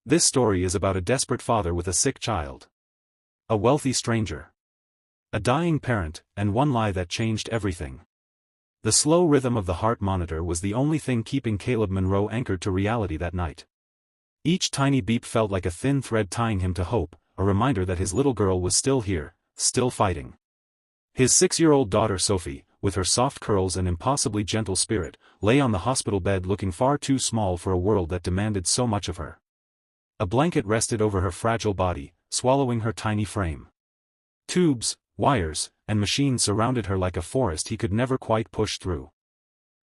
This story is about a desperate father with a sick child. A wealthy stranger. A dying parent, and one lie that changed everything. The slow rhythm of the heart monitor was the only thing keeping Caleb Monroe anchored to reality that night. Each tiny beep felt like a thin thread tying him to hope, a reminder that his little girl was still here, still fighting. His 6-year-old daughter Sophie, with her soft curls and impossibly gentle spirit, lay on the hospital bed looking far too small for a world that demanded so much of her. A blanket rested over her fragile body, swallowing her tiny frame. Tubes, wires, and machines surrounded her like a forest he could never quite push through.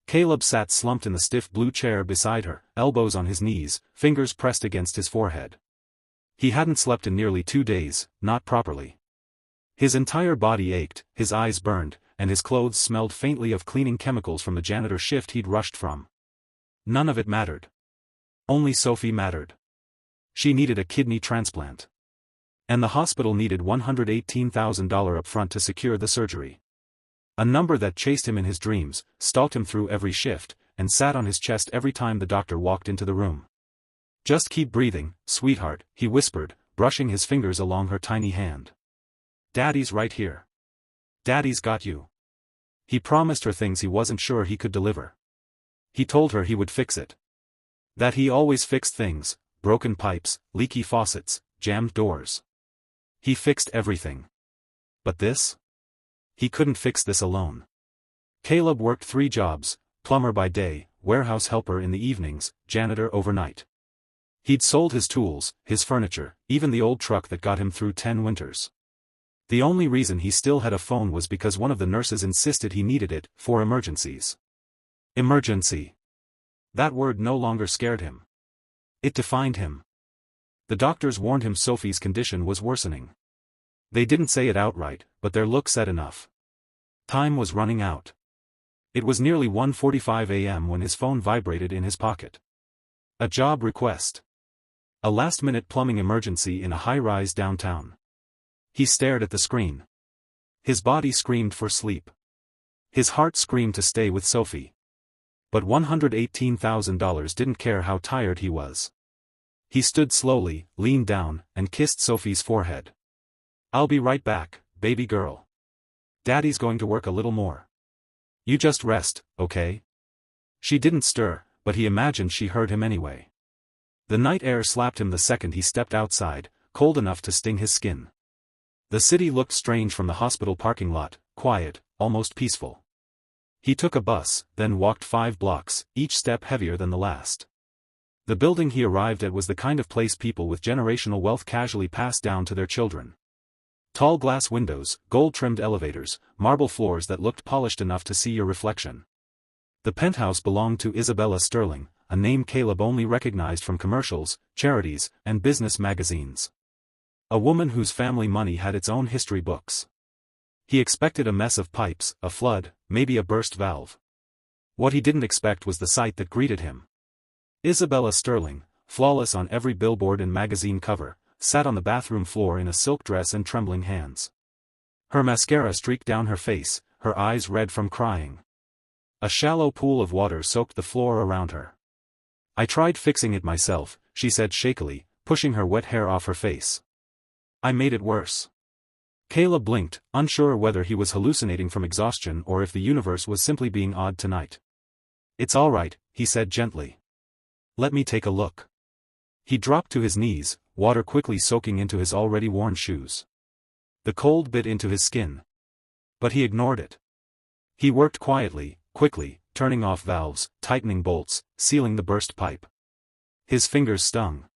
Caleb sat slumped in the stiff blue chair beside her, elbows on his knees, fingers pressed against his forehead. He hadn't slept in nearly 2 days, not properly. His entire body ached, his eyes burned, and his clothes smelled faintly of cleaning chemicals from the janitor shift he'd rushed from. None of it mattered. Only Sophie mattered. She needed a kidney transplant. And the hospital needed $118,000 upfront to secure the surgery. A number that chased him in his dreams, stalked him through every shift, and sat on his chest every time the doctor walked into the room. "Just keep breathing, sweetheart," he whispered, brushing his fingers along her tiny hand. "Daddy's right here. Daddy's got you." He promised her things he wasn't sure he could deliver. He told her he would fix it. That he always fixed things: broken pipes, leaky faucets, jammed doors. He fixed everything. But this? He couldn't fix this alone. Caleb worked 3 jobs: plumber by day, warehouse helper in the evenings, janitor overnight. He'd sold his tools, his furniture, even the old truck that got him through 10 winters. The only reason he still had a phone was because one of the nurses insisted he needed it, for emergencies. Emergency. That word no longer scared him. It defined him. The doctors warned him Sophie's condition was worsening. They didn't say it outright, but their look said enough. Time was running out. It was nearly 1:45 a.m. when his phone vibrated in his pocket. A job request. A last-minute plumbing emergency in a high-rise downtown. He stared at the screen. His body screamed for sleep. His heart screamed to stay with Sophie. But $118,000 didn't care how tired he was. He stood slowly, leaned down, and kissed Sophie's forehead. "I'll be right back, baby girl. Daddy's going to work a little more. You just rest, okay?" She didn't stir, but he imagined she heard him anyway. The night air slapped him the second he stepped outside, cold enough to sting his skin. The city looked strange from the hospital parking lot, quiet, almost peaceful. He took a bus, then walked 5 blocks, each step heavier than the last. The building he arrived at was the kind of place people with generational wealth casually pass down to their children. Tall glass windows, gold-trimmed elevators, marble floors that looked polished enough to see your reflection. The penthouse belonged to Isabella Sterling, a name Caleb only recognized from commercials, charities, and business magazines. A woman whose family money had its own history books. He expected a mess of pipes, a flood, maybe a burst valve. What he didn't expect was the sight that greeted him. Isabella Sterling, flawless on every billboard and magazine cover, sat on the bathroom floor in a silk dress and trembling hands. Her mascara streaked down her face, her eyes red from crying. A shallow pool of water soaked the floor around her. "I tried fixing it myself," she said shakily, pushing her wet hair off her face. "I made it worse." Caleb blinked, unsure whether he was hallucinating from exhaustion or if the universe was simply being odd tonight. "It's all right," he said gently. "Let me take a look." He dropped to his knees, water quickly soaking into his already worn shoes. The cold bit into his skin. But he ignored it. He worked quietly, quickly, turning off valves, tightening bolts, sealing the burst pipe. His fingers stung.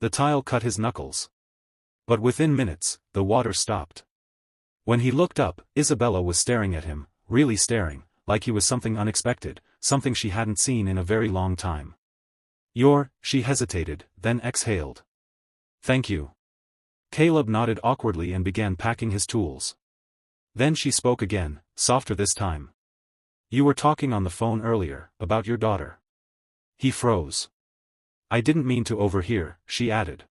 The tile cut his knuckles. But within minutes, the water stopped. When he looked up, Isabella was staring at him, really staring, like he was something unexpected, something she hadn't seen in a very long time. She hesitated, then exhaled. "Thank you." Caleb nodded awkwardly and began packing his tools. Then she spoke again, softer this time. "You were talking on the phone earlier, about your daughter." He froze. "I didn't mean to overhear," she added.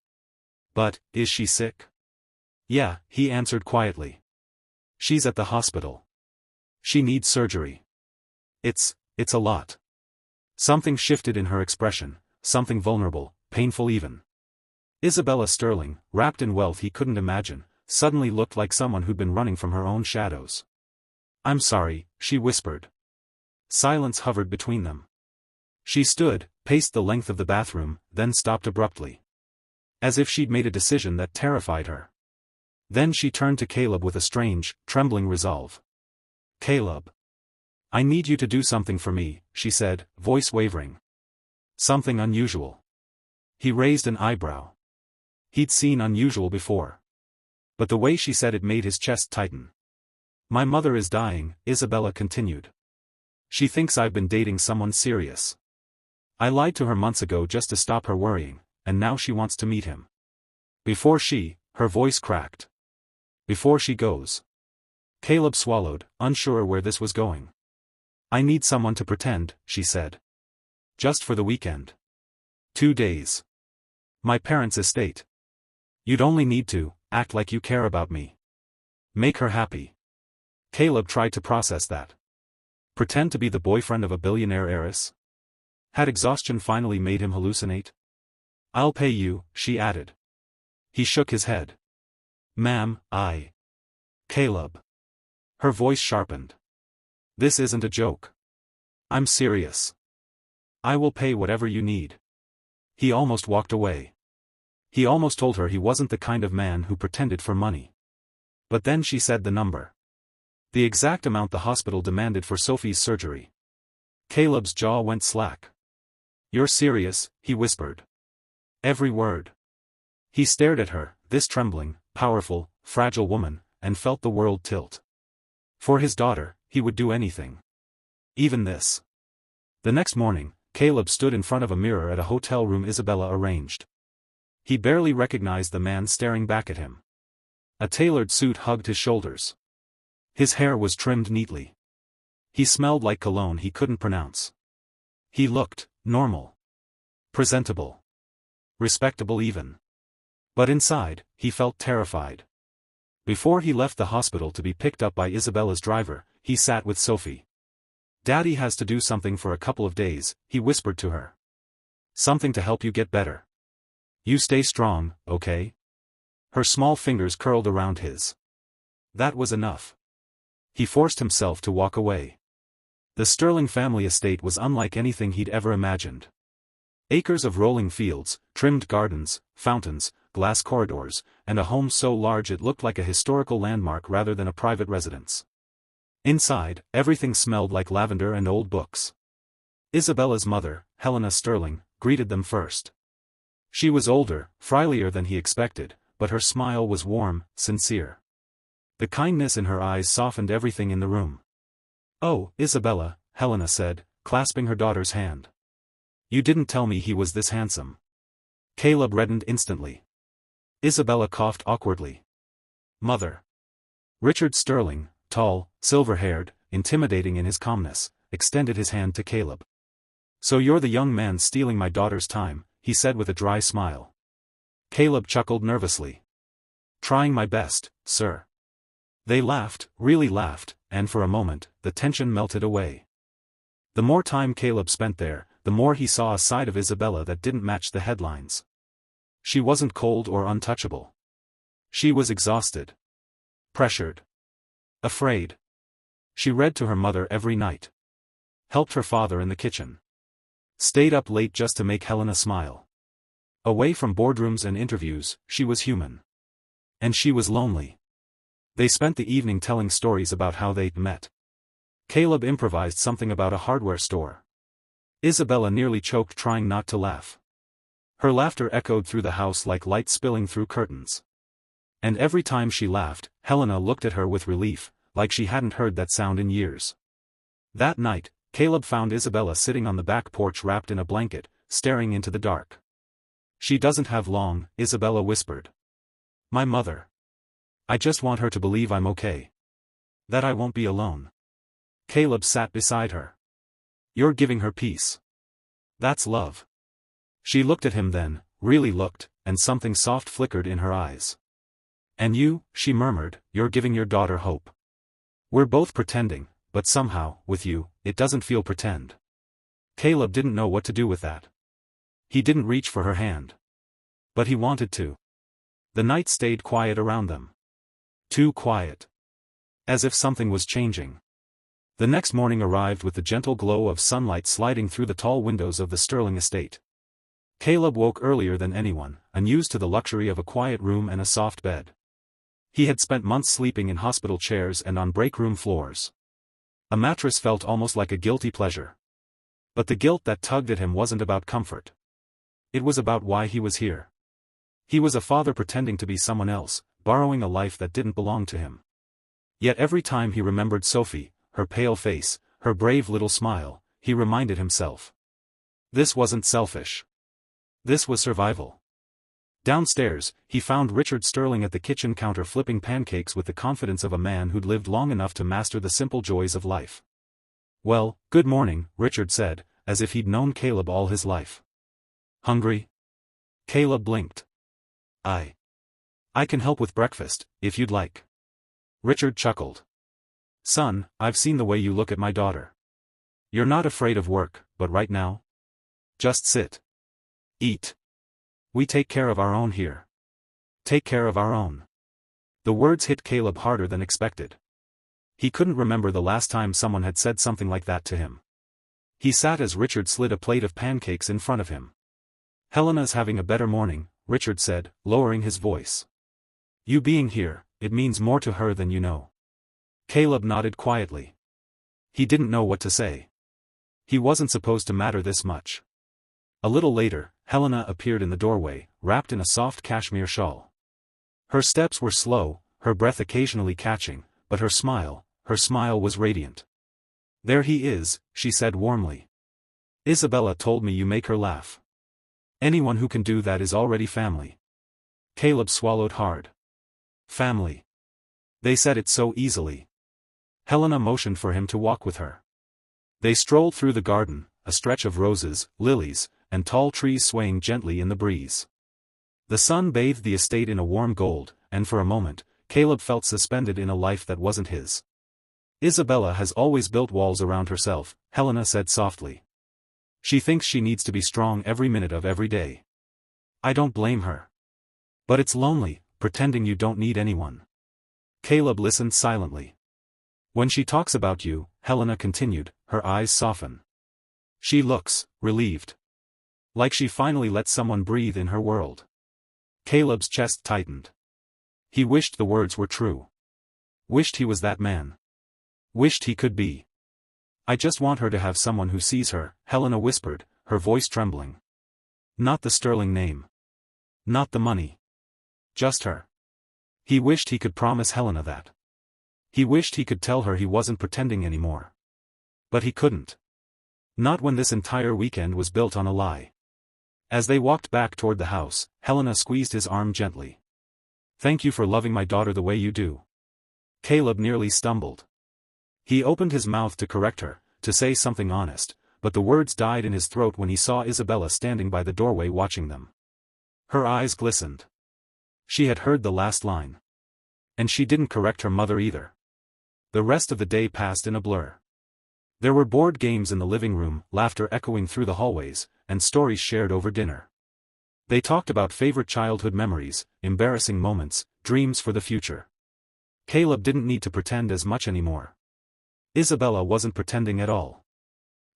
"But, is she sick?" "Yeah," he answered quietly. "She's at the hospital. She needs surgery. It's a lot." Something shifted in her expression, something vulnerable, painful even. Isabella Sterling, wrapped in wealth he couldn't imagine, suddenly looked like someone who'd been running from her own shadows. "I'm sorry," she whispered. Silence hovered between them. She stood, paced the length of the bathroom, then stopped abruptly. As if she'd made a decision that terrified her. Then she turned to Caleb with a strange, trembling resolve. "Caleb. I need you to do something for me," she said, voice wavering. "Something unusual." He raised an eyebrow. He'd seen unusual before. But the way she said it made his chest tighten. "My mother is dying," Isabella continued. "She thinks I've been dating someone serious. I lied to her months ago just to stop her worrying, and now she wants to meet him. Her voice cracked. Before she goes." Caleb swallowed, unsure where this was going. "I need someone to pretend," she said. "Just for the weekend. 2 days. My parents' estate. You'd only need to act like you care about me. Make her happy." Caleb tried to process that. Pretend to be the boyfriend of a billionaire heiress? Had exhaustion finally made him hallucinate? "I'll pay you," she added. He shook his head. "Ma'am, Caleb." Her voice sharpened. "This isn't a joke. I'm serious. I will pay whatever you need." He almost walked away. He almost told her he wasn't the kind of man who pretended for money. But then she said the number. The exact amount the hospital demanded for Sophie's surgery. Caleb's jaw went slack. "You're serious," he whispered. "Every word." He stared at her, this trembling, powerful, fragile woman, and felt the world tilt. For his daughter, he would do anything. Even this. The next morning, Caleb stood in front of a mirror at a hotel room Isabella arranged. He barely recognized the man staring back at him. A tailored suit hugged his shoulders. His hair was trimmed neatly. He smelled like cologne he couldn't pronounce. He looked normal. Presentable. Respectable even. But inside, he felt terrified. Before he left the hospital to be picked up by Isabella's driver, he sat with Sophie. "Daddy has to do something for a couple of days," he whispered to her. "Something to help you get better. You stay strong, okay?" Her small fingers curled around his. That was enough. He forced himself to walk away. The Sterling family estate was unlike anything he'd ever imagined. Acres of rolling fields, trimmed gardens, fountains, glass corridors, and a home so large it looked like a historical landmark rather than a private residence. Inside, everything smelled like lavender and old books. Isabella's mother, Helena Sterling, greeted them first. She was older, frilier than he expected, but her smile was warm, sincere. The kindness in her eyes softened everything in the room. "Oh, Isabella," Helena said, clasping her daughter's hand. "You didn't tell me he was this handsome." Caleb reddened instantly. Isabella coughed awkwardly. "Mother." Richard Sterling, tall, silver-haired, intimidating in his calmness, extended his hand to Caleb. "So you're the young man stealing my daughter's time," he said with a dry smile. Caleb chuckled nervously. "Trying my best, sir." They laughed, really laughed, and for a moment, the tension melted away. The more time Caleb spent there, the more he saw a side of Isabella that didn't match the headlines. She wasn't cold or untouchable. She was exhausted. Pressured. Afraid. She read to her mother every night. Helped her father in the kitchen. Stayed up late just to make Helena smile. Away from boardrooms and interviews, she was human. And she was lonely. They spent the evening telling stories about how they'd met. Caleb improvised something about a hardware store. Isabella nearly choked trying not to laugh. Her laughter echoed through the house like light spilling through curtains. And every time she laughed, Helena looked at her with relief, like she hadn't heard that sound in years. That night, Caleb found Isabella sitting on the back porch wrapped in a blanket, staring into the dark. "She doesn't have long," Isabella whispered. "My mother. I just want her to believe I'm okay. That I won't be alone." Caleb sat beside her. "You're giving her peace. That's love." She looked at him then, really looked, and something soft flickered in her eyes. "And you," she murmured, "you're giving your daughter hope. We're both pretending, but somehow, with you, it doesn't feel pretend." Caleb didn't know what to do with that. He didn't reach for her hand. But he wanted to. The night stayed quiet around them. Too quiet. As if something was changing. The next morning arrived with the gentle glow of sunlight sliding through the tall windows of the Sterling estate. Caleb woke earlier than anyone, unused to the luxury of a quiet room and a soft bed. He had spent months sleeping in hospital chairs and on break room floors. A mattress felt almost like a guilty pleasure. But the guilt that tugged at him wasn't about comfort. It was about why he was here. He was a father pretending to be someone else, borrowing a life that didn't belong to him. Yet every time he remembered Sophie, her pale face, her brave little smile, he reminded himself. This wasn't selfish. This was survival. Downstairs, he found Richard Sterling at the kitchen counter flipping pancakes with the confidence of a man who'd lived long enough to master the simple joys of life. "Well, good morning," Richard said, as if he'd known Caleb all his life. "Hungry?" Caleb blinked. I can help with breakfast, if you'd like." Richard chuckled. "Son, I've seen the way you look at my daughter. You're not afraid of work, but right now? Just sit. Eat. We take care of our own here. Take care of our own." The words hit Caleb harder than expected. He couldn't remember the last time someone had said something like that to him. He sat as Richard slid a plate of pancakes in front of him. "Helena's having a better morning," Richard said, lowering his voice. "You being here, it means more to her than you know." Caleb nodded quietly. He didn't know what to say. He wasn't supposed to matter this much. A little later, Helena appeared in the doorway, wrapped in a soft cashmere shawl. Her steps were slow, her breath occasionally catching, but her smile was radiant. "There he is," she said warmly. "Isabella told me you make her laugh. Anyone who can do that is already family." Caleb swallowed hard. Family. They said it so easily. Helena motioned for him to walk with her. They strolled through the garden, a stretch of roses, lilies, and tall trees swaying gently in the breeze. The sun bathed the estate in a warm gold, and for a moment, Caleb felt suspended in a life that wasn't his. "Isabella has always built walls around herself," Helena said softly. "She thinks she needs to be strong every minute of every day. I don't blame her. But it's lonely, pretending you don't need anyone." Caleb listened silently. "When she talks about you," Helena continued, her eyes soften. "She looks relieved. Like she finally let someone breathe in her world." Caleb's chest tightened. He wished the words were true. Wished he was that man. Wished he could be. "I just want her to have someone who sees her," Helena whispered, her voice trembling. "Not the Sterling name. Not the money. Just her." He wished he could promise Helena that. He wished he could tell her he wasn't pretending anymore. But he couldn't. Not when this entire weekend was built on a lie. As they walked back toward the house, Helena squeezed his arm gently. "Thank you for loving my daughter the way you do." Caleb nearly stumbled. He opened his mouth to correct her, to say something honest, but the words died in his throat when he saw Isabella standing by the doorway watching them. Her eyes glistened. She had heard the last line. And she didn't correct her mother either. The rest of the day passed in a blur. There were board games in the living room, laughter echoing through the hallways, and stories shared over dinner. They talked about favorite childhood memories, embarrassing moments, dreams for the future. Caleb didn't need to pretend as much anymore. Isabella wasn't pretending at all.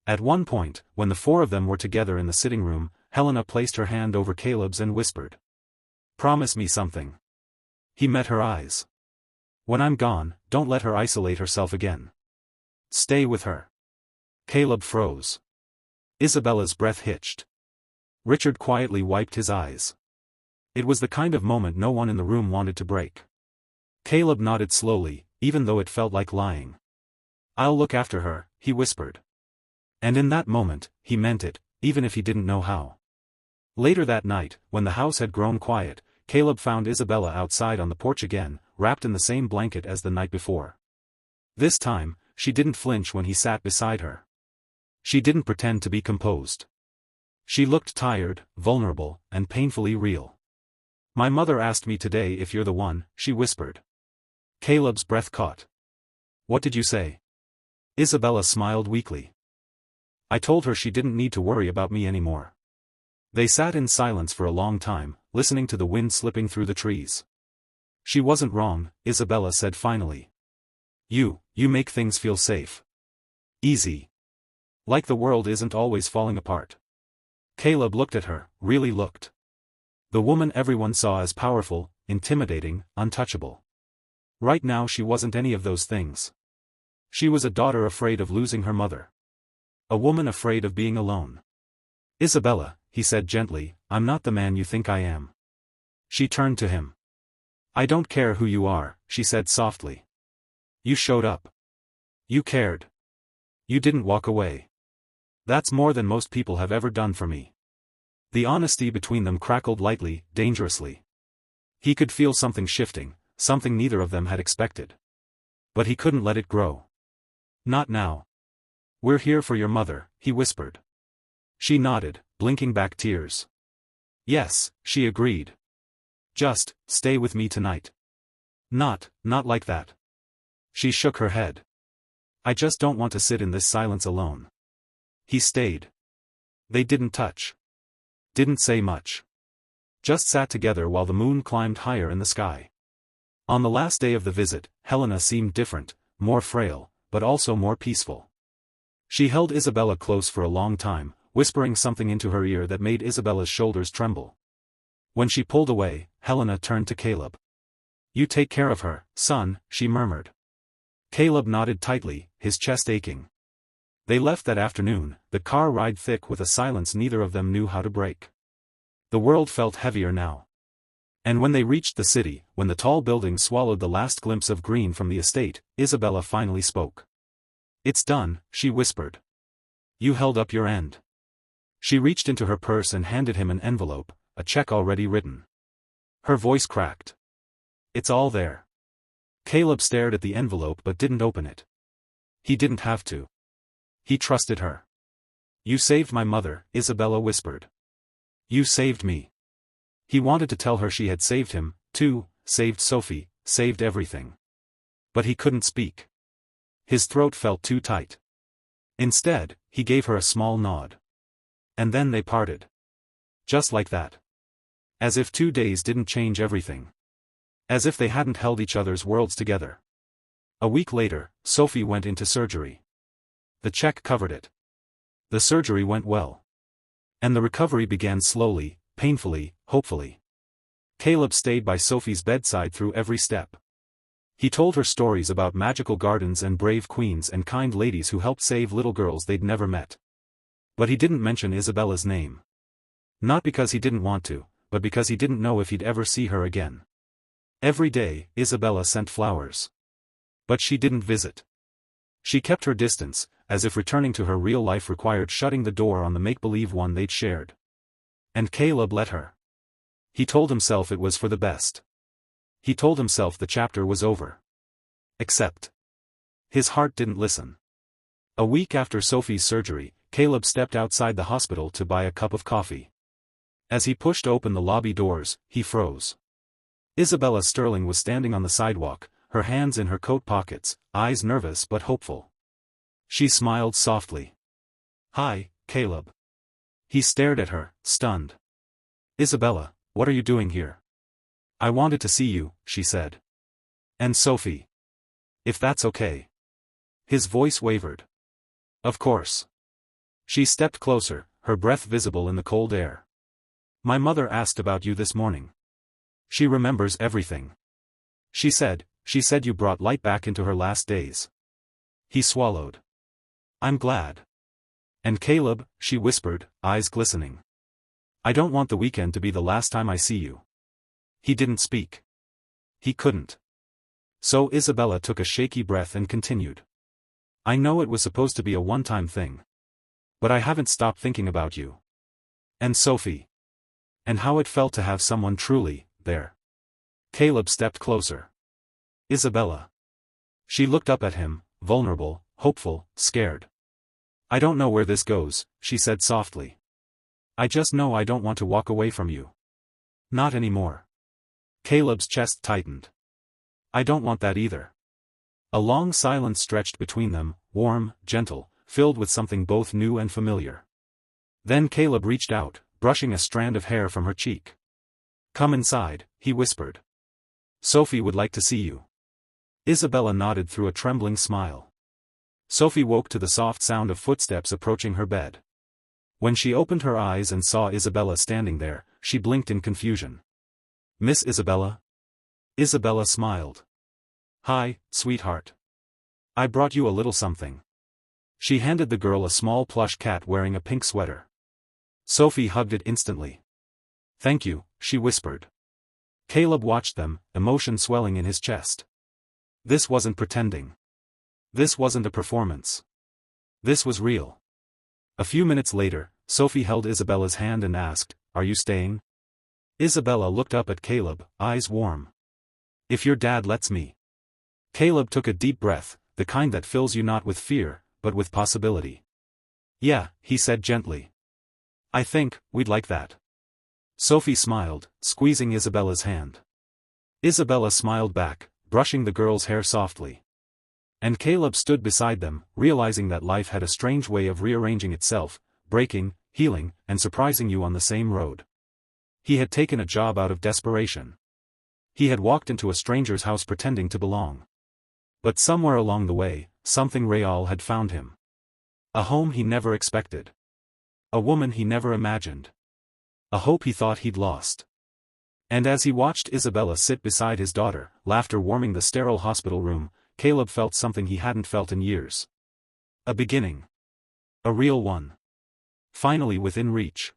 At one point, when the four of them were together in the sitting room, Helena placed her hand over Caleb's and whispered, "Promise me something." He met her eyes. "When I'm gone, don't let her isolate herself again. Stay with her." Caleb froze. Isabella's breath hitched. Richard quietly wiped his eyes. It was the kind of moment no one in the room wanted to break. Caleb nodded slowly, even though it felt like lying. "I'll look after her," he whispered. And in that moment, he meant it, even if he didn't know how. Later that night, when the house had grown quiet, Caleb found Isabella outside on the porch again, wrapped in the same blanket as the night before. This time, she didn't flinch when he sat beside her. She didn't pretend to be composed. She looked tired, vulnerable, and painfully real. "My mother asked me today if you're the one," she whispered. Caleb's breath caught. "What did you say?" Isabella smiled weakly. "I told her she didn't need to worry about me anymore. They sat in silence for a long time, listening to the wind slipping through the trees. She wasn't wrong, Isabella said finally. You make things feel safe. Easy. Like the world isn't always falling apart. Caleb looked at her, really looked. The woman everyone saw as powerful, intimidating, untouchable. Right now she wasn't any of those things. She was a daughter afraid of losing her mother. A woman afraid of being alone. Isabella, he said gently, I'm not the man you think I am. She turned to him. I don't care who you are, she said softly. You showed up. You cared. You didn't walk away. That's more than most people have ever done for me. The honesty between them crackled lightly, dangerously. He could feel something shifting, something neither of them had expected. But he couldn't let it grow. Not now. We're here for your mother, he whispered. She nodded, blinking back tears. Yes, she agreed. Just, stay with me tonight. Not like that. She shook her head. I just don't want to sit in this silence alone. He stayed. They didn't touch. Didn't say much. Just sat together while the moon climbed higher in the sky. On the last day of the visit, Helena seemed different, more frail, but also more peaceful. She held Isabella close for a long time, whispering something into her ear that made Isabella's shoulders tremble. When she pulled away, Helena turned to Caleb. You take care of her, son, she murmured. Caleb nodded tightly, his chest aching. They left that afternoon, the car ride thick with a silence neither of them knew how to break. The world felt heavier now. And when they reached the city, when the tall buildings swallowed the last glimpse of green from the estate, Isabella finally spoke. It's done, she whispered. You held up your end. She reached into her purse and handed him an envelope, a check already written. Her voice cracked. It's all there. Caleb stared at the envelope but didn't open it. He didn't have to. He trusted her. You saved my mother, Isabella whispered. You saved me. He wanted to tell her she had saved him, too, saved Sophie, saved everything. But he couldn't speak. His throat felt too tight. Instead, he gave her a small nod. And then they parted. Just like that. As if 2 days didn't change everything. As if they hadn't held each other's worlds together. A week later, Sophie went into surgery. The check covered it. The surgery went well. And the recovery began slowly, painfully, hopefully. Caleb stayed by Sophie's bedside through every step. He told her stories about magical gardens and brave queens and kind ladies who helped save little girls they'd never met. But he didn't mention Isabella's name. Not because he didn't want to, but because he didn't know if he'd ever see her again. Every day, Isabella sent flowers. But she didn't visit. She kept her distance, as if returning to her real life required shutting the door on the make-believe one they'd shared. And Caleb let her. He told himself it was for the best. He told himself the chapter was over. Except. His heart didn't listen. A week after Sophie's surgery, Caleb stepped outside the hospital to buy a cup of coffee. As he pushed open the lobby doors, he froze. Isabella Sterling was standing on the sidewalk, her hands in her coat pockets, eyes nervous but hopeful. She smiled softly. Hi, Caleb. He stared at her, stunned. Isabella, what are you doing here? I wanted to see you, she said. And Sophie. If that's okay. His voice wavered. Of course. She stepped closer, her breath visible in the cold air. My mother asked about you this morning. She remembers everything. She said you brought light back into her last days. He swallowed. I'm glad. And Caleb, she whispered, eyes glistening. I don't want the weekend to be the last time I see you. He didn't speak. He couldn't. So Isabella took a shaky breath and continued. I know it was supposed to be a one-time thing. But I haven't stopped thinking about you. And Sophie. And how it felt to have someone truly there. Caleb stepped closer. Isabella. She looked up at him, vulnerable, hopeful, scared. I don't know where this goes, she said softly. I just know I don't want to walk away from you. Not anymore. Caleb's chest tightened. I don't want that either. A long silence stretched between them, warm, gentle, filled with something both new and familiar. Then Caleb reached out, brushing a strand of hair from her cheek. "Come inside," he whispered. "Sophie would like to see you." Isabella nodded through a trembling smile. Sophie woke to the soft sound of footsteps approaching her bed. When she opened her eyes and saw Isabella standing there, she blinked in confusion. "Miss Isabella?" Isabella smiled. "Hi, sweetheart. I brought you a little something." She handed the girl a small plush cat wearing a pink sweater. Sophie hugged it instantly. "Thank you," she whispered. Caleb watched them, emotion swelling in his chest. This wasn't pretending. This wasn't a performance. This was real. A few minutes later, Sophie held Isabella's hand and asked, "Are you staying?" Isabella looked up at Caleb, eyes warm. "If your dad lets me." Caleb took a deep breath, the kind that fills you not with fear, but with possibility. "Yeah," he said gently. "I think we'd like that." Sophie smiled, squeezing Isabella's hand. Isabella smiled back, brushing the girl's hair softly. And Caleb stood beside them, realizing that life had a strange way of rearranging itself, breaking, healing, and surprising you on the same road. He had taken a job out of desperation. He had walked into a stranger's house pretending to belong. But somewhere along the way, something real had found him. A home he never expected. A woman he never imagined. A hope he thought he'd lost. And as he watched Isabella sit beside his daughter, laughter warming the sterile hospital room, Caleb felt something he hadn't felt in years. A beginning. A real one. Finally within reach.